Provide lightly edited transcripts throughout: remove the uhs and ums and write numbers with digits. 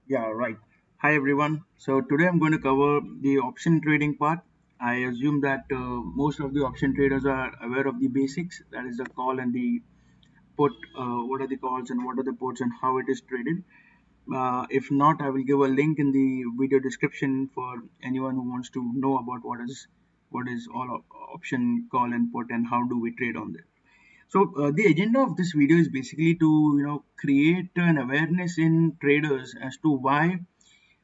Yeah, right. Hi everyone. So today I'm going to cover the option trading part. I assume that most of the option traders are aware of the basics, that is the call and the put, what are the calls and what are the puts and how it is traded. If not, I will give a link in the video description for anyone who wants to know about what is option call and put and how do we trade on them. So the agenda of this video is basically to create an awareness in traders as to why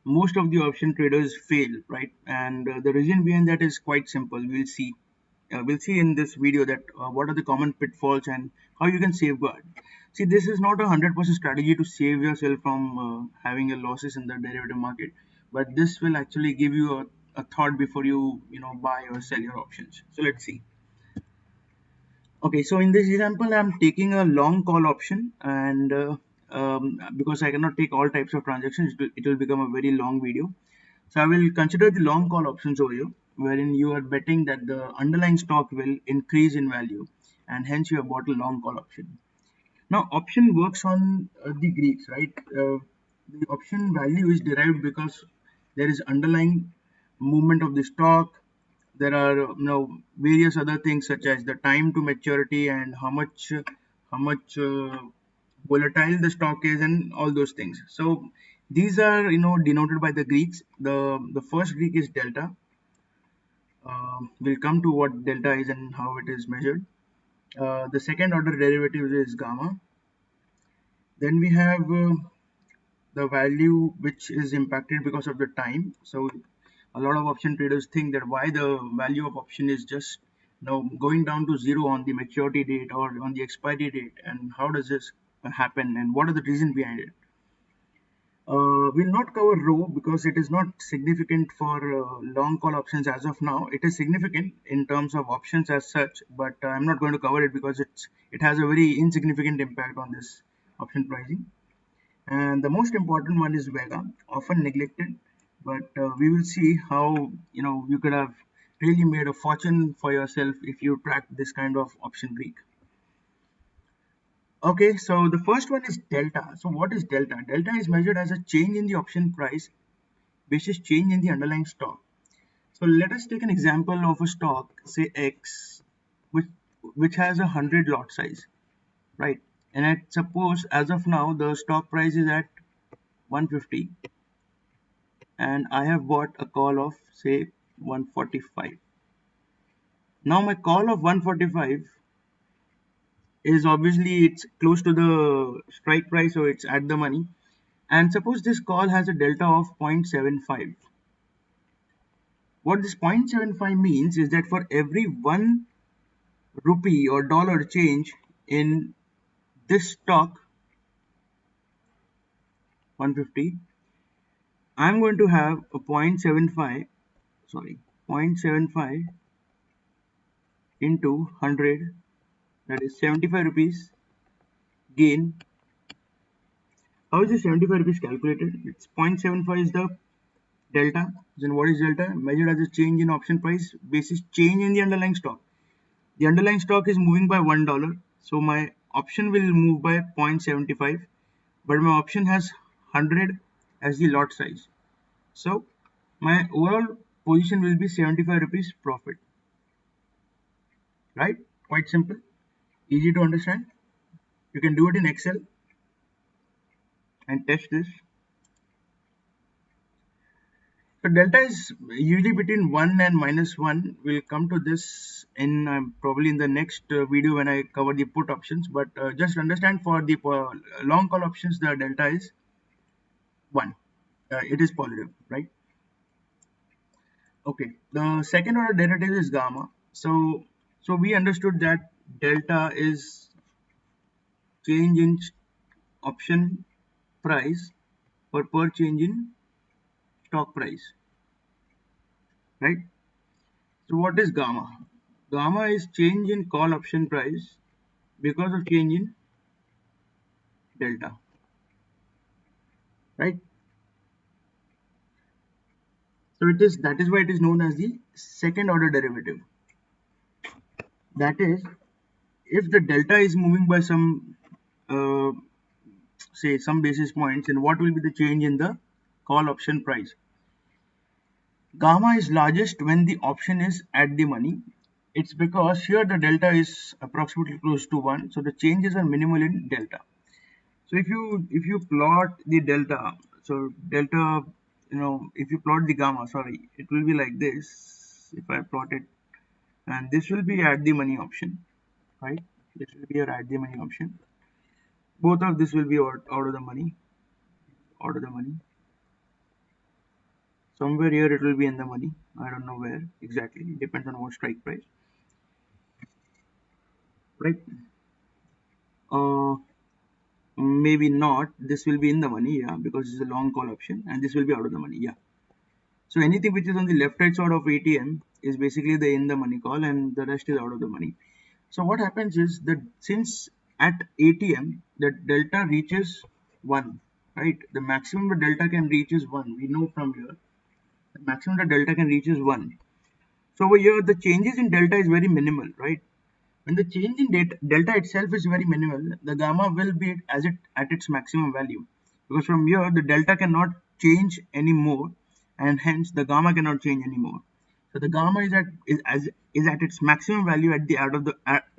most of the option traders fail, right? And the reason behind that is quite simple. We'll see in this video that what are the common pitfalls and how you can safeguard. See, this is not a 100% strategy to save yourself from having a losses in the derivative market, but this will actually give you a thought before you buy or sell your options. So let's see. Okay, so in this example, I'm taking a long call option, and because I cannot take all types of transactions, it will become a very long video. So I will consider the long call options over here, wherein you are betting that the underlying stock will increase in value, and hence you have bought a long call option. Now, option works on the Greeks, right? The option value is derived because there is underlying movement of the stock. There are various other things such as the time to maturity and how much volatile the stock is and all those things. So these are denoted by the Greeks. The first Greek is delta. We'll come to what delta is and how it is measured. The second order derivative is gamma. Then we have the value which is impacted because of the time. So a lot of option traders think that why the value of option is just going down to zero on the maturity date or on the expiry date, and how does this happen and what are the reasons behind it. We'll not cover row because it is not significant for long call options as of now. It is significant in terms of options as such, but I'm not going to cover it because it has a very insignificant impact on this option pricing. And the most important one is Vega, often neglected, but we will see how you could have really made a fortune for yourself if you track this kind of option Greek. Okay, so the first one is delta. So what is delta? Delta is measured as a change in the option price basis change in the underlying stock. So let us take an example of a stock, say X, which which has 100 lot size, right? And I suppose as of now the stock price is at 150 and I have bought a call of say 145. Now my call of 145 is obviously it's close to the strike price, so it's at the money. And suppose this call has a delta of 0.75. What this 0.75 means is that for every 1 rupee or dollar change in this stock 150, I'm going to have a 0.75, sorry, 0.75 into 100, that is 75 rupees gain. How is the 75 rupees calculated? It's 0.75 is the delta. Then what is delta? Measured as a change in option price basis change in the underlying stock. The underlying stock is moving by $1, so my option will move by 0.75, but my option has 100 as the lot size. So my overall position will be 75 rupees profit. Right? Quite simple, easy to understand. You can do it in Excel and test this. So delta is usually between 1 and -1. We'll come to this in probably in the next video when I cover the put options. But just understand for the long call options, the delta is 1. It is positive, right? Okay. The second order derivative is gamma. So we understood that delta is change in option price per change in stock price, right? So what is gamma? Gamma is change in call option price because of change in delta, right? So that is why it is known as the second order derivative. That is, if the delta is moving by some say some basis points, then what will be the change in the call option price. Gamma is largest when the option is at the money. It's because here the delta is approximately close to 1, so the changes are minimal in delta. So if you plot the delta, so delta, if you plot the gamma, sorry, it will be like this. If I plot it, and this will be at the money option, right? This will be your at the money option. Both of this will be out of the money, out of the money. Somewhere here it will be in the money. I don't know where exactly. It depends on what strike price, right? Uh, Maybe not. This will be in the money, yeah, because it's a long call option, and this will be out of the money, yeah. So anything which is on the left hand side of ATM is basically the in the money call, and the rest is out of the money. So what happens is that since at ATM the delta reaches 1, right? The maximum the delta can reach is 1. We know from here the maximum the delta can reach is 1. So over here the changes in delta is very minimal, right? When the change in delta itself is very minimal, the gamma will be as it at its maximum value, because from here the delta cannot change anymore, and hence the gamma cannot change anymore. So the gamma is at its maximum value at the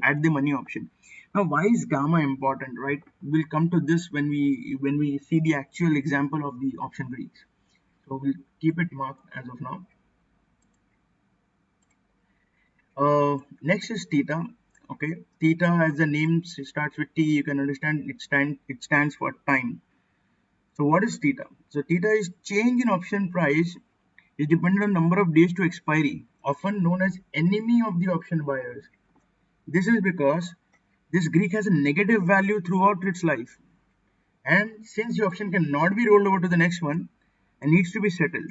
at the money option. Now, why is gamma important, right? We'll come to this when we see the actual example of the option Greeks. So we'll keep it marked as of now. Next is theta. Okay, theta, as the name starts with T, you can understand it stands for time. So what is theta? So theta is change in option price is dependent on number of days to expiry, often known as enemy of the option buyers. This is because this Greek has a negative value throughout its life, and since the option cannot be rolled over to the next one and needs to be settled.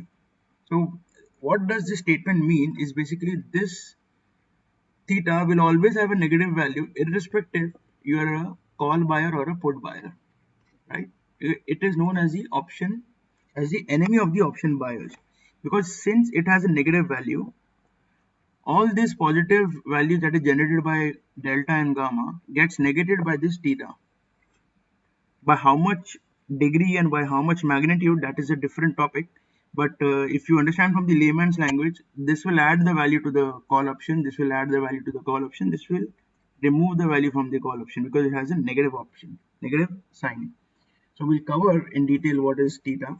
So what does this statement mean is basically this theta will always have a negative value irrespective you are a call buyer or a put buyer, right? It is known as the option, as the enemy of the option buyers, because since it has a negative value, all these positive values that is generated by delta and gamma gets negated by this theta. By how much degree and by how much magnitude, that is a different topic, but if you understand from the layman's language, this will add the value to the call option, this will add the value to the call option, this will remove the value from the call option because it has a negative option, negative sign. So we'll cover in detail what is theta.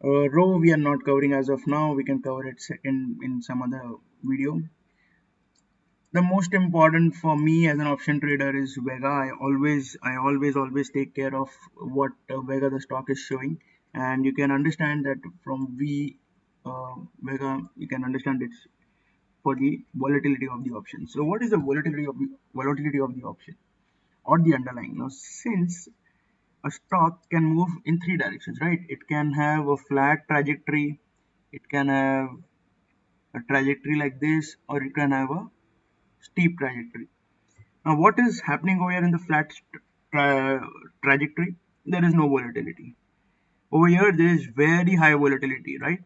Rho we are not covering as of now, we can cover it second in some other video. The most important for me as an option trader is Vega. I always take care of what Vega the stock is showing, and you can understand that from Vega you can understand it's for the volatility of the option. So what is the volatility of the option or the underlying? Now, since a stock can move in three directions, right? It can have a flat trajectory, it can have a trajectory like this, or it can have a steep trajectory. Now, what is happening over here in the flat trajectory? There is no volatility. Over here, there is very high volatility, right?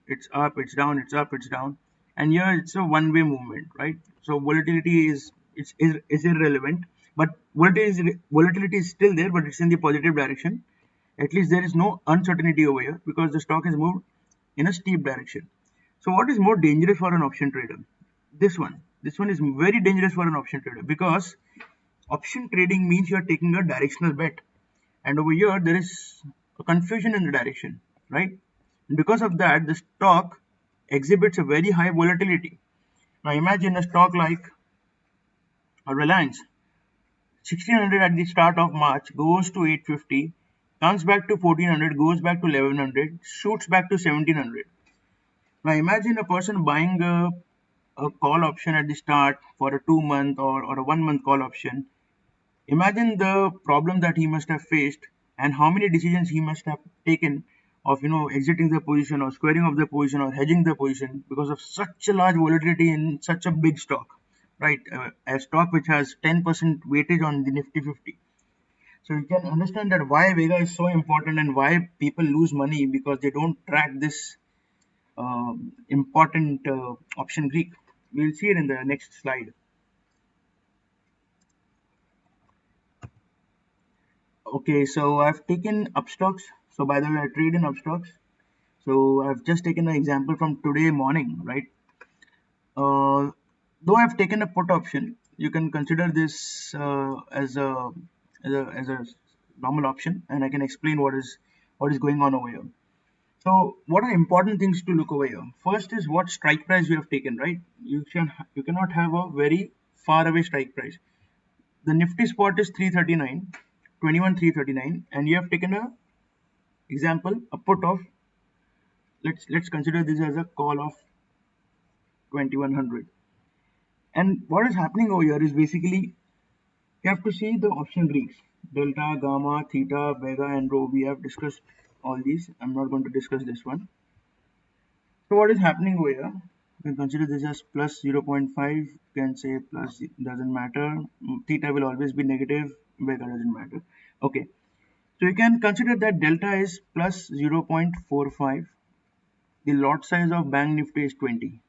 It's up, it's down, it's up, it's down, and here it's a one-way movement, right? So volatility is irrelevant, but volatility is still there, but it's in the positive direction. At least there is no uncertainty over here because the stock has moved in a steep direction. So what is more dangerous for an option trader? This one is very dangerous for an option trader because option trading means you are taking a directional bet, and over here there is a confusion in the direction, right? And because of that, the stock exhibits a very high volatility. Now imagine a stock like a Reliance, 1600 at the start of March, goes to 850, comes back to 1400, goes back to 1100, shoots back to 1700. Now imagine a person buying a call option at the start for a 2 month or a 1 month call option. Imagine the problem that he must have faced and how many decisions he must have taken of exiting the position or squaring off the position or hedging the position because of such a large volatility in such a big stock, right? A stock which has 10% weightage on the Nifty 50. So you can understand that why Vega is so important and why people lose money because they don't track this important option Greek. We'll see it in the next slide. Okay, so I've taken upstocks. So by the way, I trade in upstocks. So I've just taken an example from today morning, right? Uh, though I've taken a put option, you can consider this as a normal option, and I can explain what is going on over here. So what are important things to look over here? First is what strike price you have taken, right? You cannot have a very far away strike price. The Nifty spot is 339, 21,339, and you have taken a example a put of, let's consider this as a call of 2100. And what is happening over here is basically you have to see the option Greeks: delta, gamma, theta, vega, and rho. We have discussed all these. I'm not going to discuss this one. So what is happening over here? You can consider this as plus 0.5. You can say plus, doesn't matter. Theta will always be negative. Vega doesn't matter. Okay. So you can consider that delta is plus 0.45. The lot size of Bank Nifty is 20,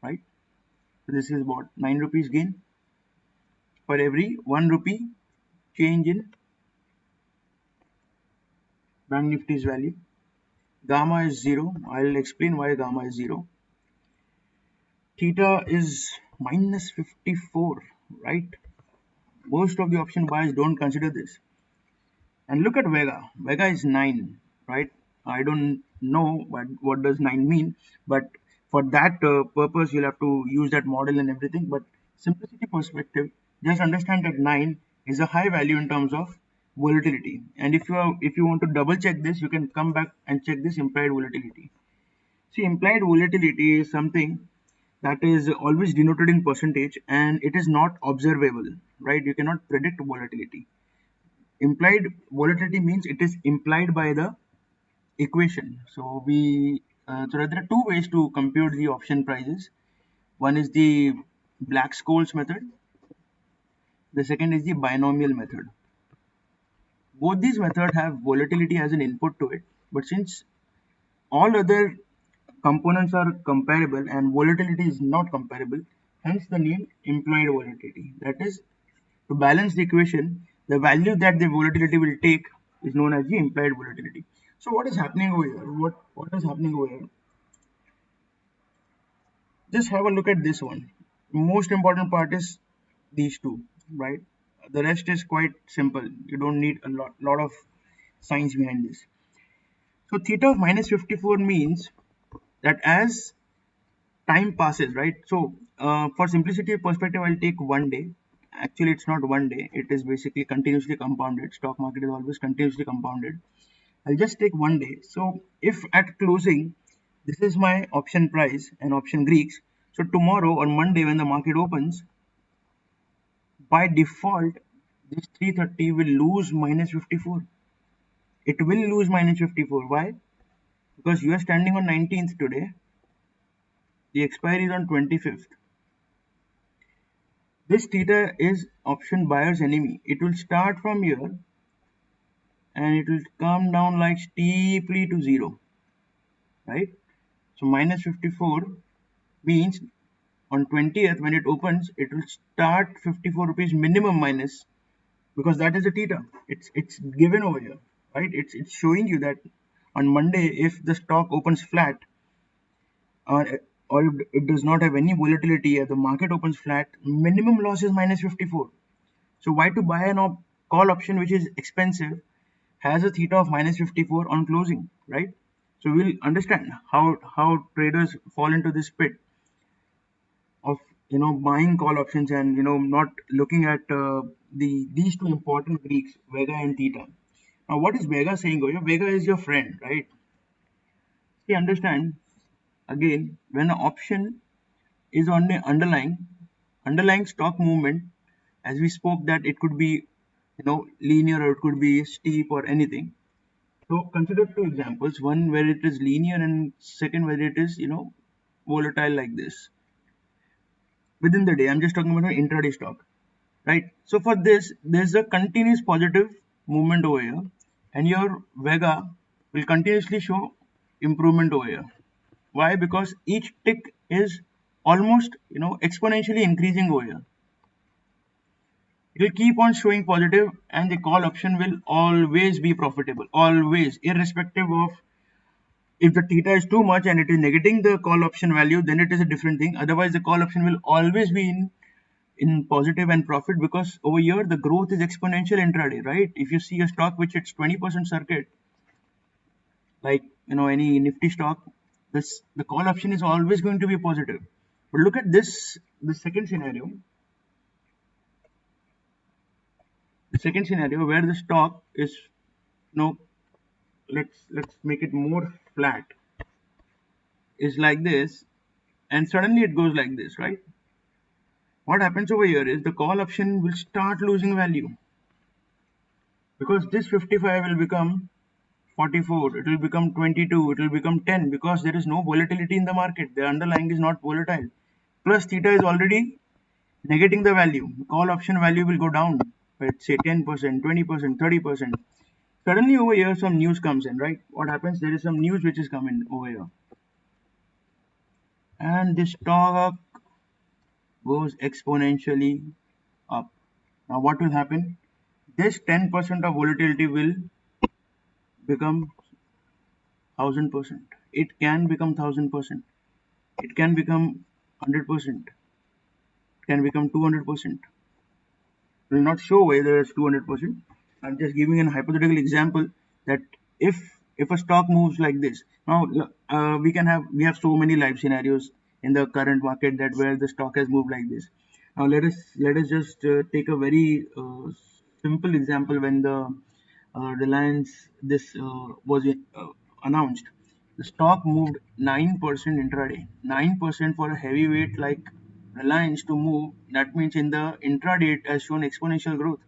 right? So this is what, 9 rupees gain for every 1 rupee change in Bank Nifty's value. Gamma is 0. I'll explain why gamma is 0. Theta is minus 54, right? Most of the option buyers don't consider this. And look at Vega. Vega is 9, right? I don't know what does 9 mean, but for that purpose, you'll have to use that model and everything. But simplicity perspective, just understand that 9 is a high value in terms of volatility. And if you want to double check this, you can come back and check this implied volatility. See, implied volatility is something that is always denoted in percentage, and it is not observable, right? You cannot predict volatility. Implied volatility means it is implied by the equation. So there are two ways to compute the option prices. One is the Black-Scholes method. The second is the binomial method. Both these methods have volatility as an input to it, but since all other components are comparable and volatility is not comparable, hence the name implied volatility. That is, to balance the equation, the value that the volatility will take is known as the implied volatility. So what is happening over here? What is happening over here? Just have a look at this one. Most important part is these two, right? The rest is quite simple. You don't need a lot of science behind this. So theta of minus 54 means that as time passes, right? So for simplicity perspective, I'll take 1 day. Actually, it's not 1 day. It is basically continuously compounded. Stock market is always continuously compounded. I'll just take 1 day. So if at closing, this is my option price and option Greeks. So tomorrow on Monday when the market opens, by default, this 330 will lose minus 54. It will lose minus 54. Why? Because you are standing on 19th today. The expiry is on 25th. This theta is option buyer's enemy. It will start from here and it will come down like steeply to 0, right? So minus 54 means on 20th when it opens, it will start 54 rupees minimum minus, because that is the theta. It's given over here, right? It's showing you that on Monday if the stock opens flat, or if it does not have any volatility, the market opens flat, minimum loss is minus 54. So why to buy an call option which is expensive, has a theta of minus 54 on closing, right? So we'll understand how traders fall into this pit of buying call options and not looking at these two important Greeks, Vega and Theta. Now what is Vega saying over here? Vega is your friend, right? See, understand again, when an option is on the underlying stock movement, as we spoke, that it could be linear or it could be steep or anything. So consider two examples, one where it is linear and second where it is volatile like this within the day. I'm just talking about an intraday stock, right? So for this, there's a continuous positive movement over here, and your Vega will continuously show improvement over here. Why? Because each tick is almost exponentially increasing over here. It will keep on showing positive, and the call option will always be profitable, always, irrespective of if the theta is too much and it is negating the call option value, then it is a different thing. Otherwise, the call option will always be in positive and profit, because over here the growth is exponential intraday, right? If you see a stock which it's 20% circuit, like any nifty stock, this the call option is always going to be positive. But look at the second scenario, where the stock is, let's make it more flat, is like this, and suddenly it goes like this, right? What happens over here is the call option will start losing value, because this 55 will become 44, it will become 22, it will become 10, because there is no volatility in the market. The underlying is not volatile. Plus theta is already negating the value. Call option value will go down, let's say 10%, 20%, 30%. Suddenly over here some news comes in, right? What happens? There is some news which is coming over here, and the stock goes exponentially up. Now what will happen? This 10% of volatility will become 1000%. It can become 1000%. It can become 100%. It can become 200%. Will not show whether it's 200%. I'm just giving a hypothetical example that if a stock moves like this, now we have so many live scenarios in the current market that where the stock has moved like this. Now let us just take a very simple example. When the Reliance this was announced, the stock moved 9% intraday. 9% for a heavyweight like Reliance to move, that means in the intraday it has shown exponential growth.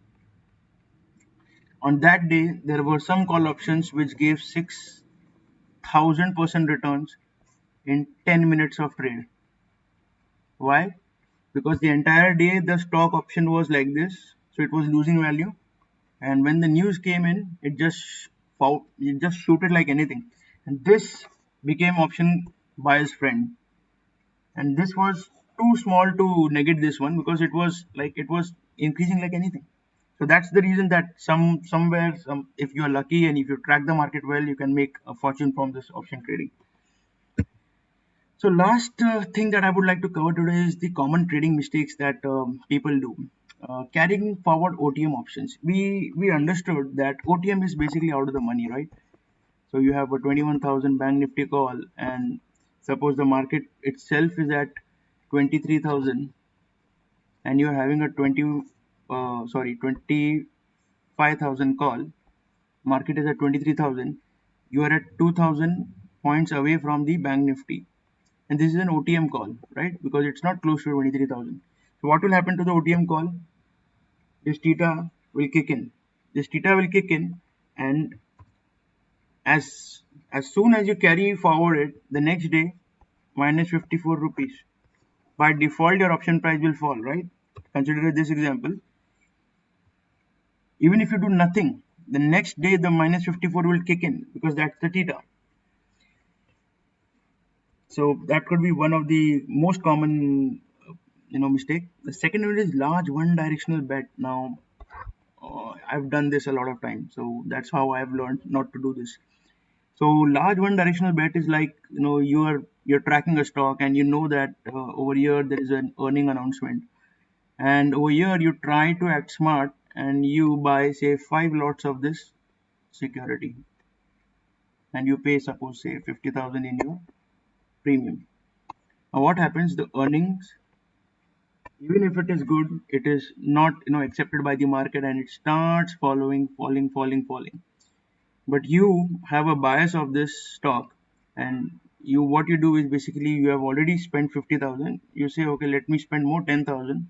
On that day, there were some call options which gave 6,000% returns in 10 minutes of trade. Why? Because the entire day the stock option was like this, so it was losing value. And when the news came in, it just shooted like anything. And this became option buyer's friend. And this was too small to negate this one, because it was increasing like anything. So that's the reason that if you are lucky and if you track the market well, you can make a fortune from this option trading. So last thing that I would like to cover today is the common trading mistakes that people do. Carrying forward OTM options. We understood that OTM is basically out of the money, right? So you have a 21,000 bank nifty call, and suppose the market itself is at 23,000, and you are having a 25,000 call. Market is at 23,000. You are at 2,000 points away from the bank nifty, and this is an OTM call, right? Because it's not close to 23,000. So what will happen to the OTM call? This theta will kick in. And as soon as you carry forward it, the next day minus 54 rupees. By default, your option price will fall, right? Consider this example. Even if you do nothing, the next day the minus 54 will kick in, because that's the theta. So that could be one of the most common mistake. The second one is large one directional bet. Now I've done this a lot of times, so that's how I've learned not to do this. So large one directional bet is like, you're tracking a stock, and you know that over here there is an earning announcement, and over here you try to act smart and you buy say 5 lots of this security, and you pay suppose say 50,000 in your premium. Now what happens? The earnings, even if it is good, it is not accepted by the market, and it starts falling. But you have a bias of this stock, and what you do is basically you have already spent 50,000. You say, okay, let me spend more 10,000.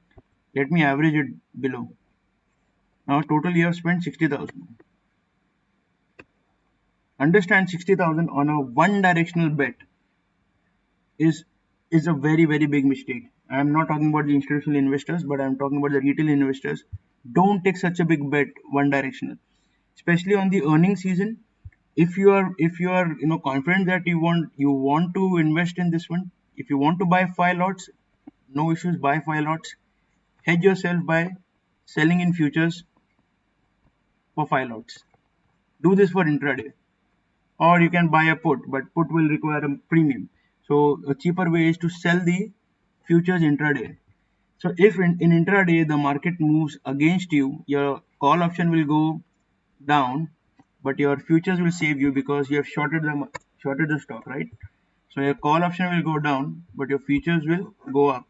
Let me average it below. Now total you have spent 60,000. Understand, 60,000 on a one directional bet is a very very big mistake. I am not talking about the institutional investors, but I am talking about the retail investors. Don't take such a big bet one directional, especially on the earning season. If you are confident that you want to invest in this one, if you want to buy 5 lots, no issues, buy 5 lots. Hedge yourself by selling in futures for 5 lots. Do this for intraday, or you can buy a put, but put will require a premium. So a cheaper way is to sell the futures intraday. So if in intraday the market moves against you, your call option will go down, but your futures will save you because you have shorted the stock, right? So your call option will go down, but your futures will go up,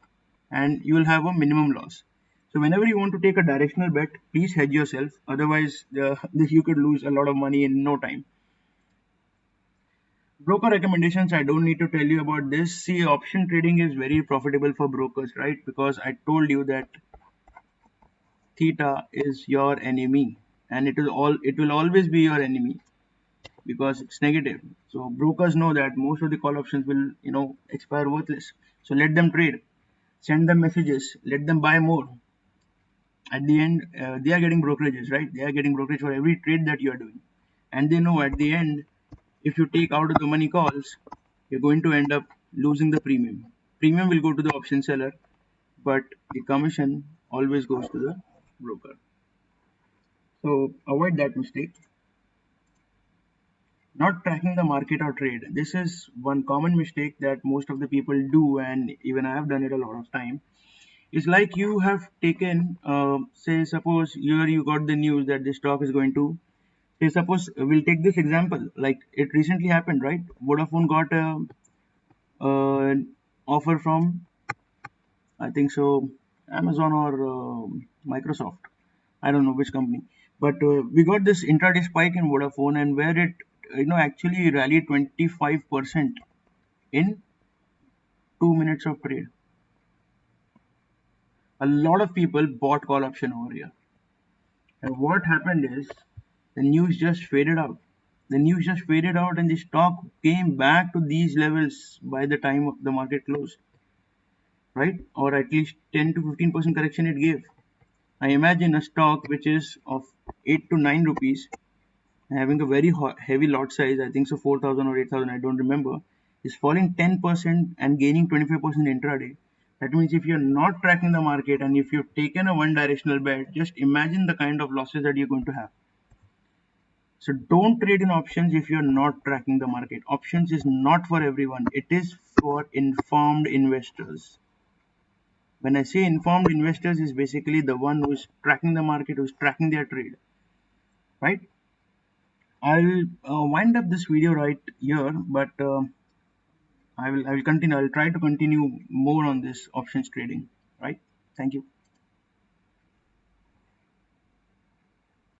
and you will have a minimum loss. So whenever you want to take a directional bet, please hedge yourself. Otherwise, you could lose a lot of money in no time. Broker recommendations, I don't need to tell you about this. See, option trading is very profitable for brokers, right? Because I told you that theta is your enemy, and it will always be your enemy because it's negative. So brokers know that most of the call options will expire worthless. So let them trade, send them messages, let them buy more. At the end, they are getting brokerages, right? They are getting brokerage for every trade that you are doing, and they know at the end, if you take out of the money calls, you're going to end up losing the premium. Premium will go to the option seller, but the commission always goes to the broker. So avoid that mistake. Not tracking the market or trade. This is one common mistake that most of the people do, and even I have done it a lot of time. It's like you have taken, say, suppose you got the news that the stock is going to. Say, suppose we'll take this example, like it recently happened, right? Vodafone got an offer from, I think so, Amazon or Microsoft. I don't know which company, but we got this intraday spike in Vodafone, and where it actually rallied 25% in 2 minutes of trade. A lot of people bought call option over here, and what happened is the news just faded out. The news just faded out, and the stock came back to these levels by the time of the market closed, right? Or at least 10 to 15% correction it gave. I imagine a stock which is of 8 to 9 rupees, having a very heavy lot size, I think so 4,000 or 8,000, I don't remember, is falling 10% and gaining 25% intraday. That means if you're not tracking the market and if you've taken a one directional bet, just imagine the kind of losses that you're going to have. So don't trade in options if you're not tracking the market. Options is not for everyone. It is for informed investors. When I say informed investors, is basically the one who's tracking the market, who's tracking their trade, right? I'll wind up this video right here, but I will continue. I'll try to continue more on this options trading, right? Thank you.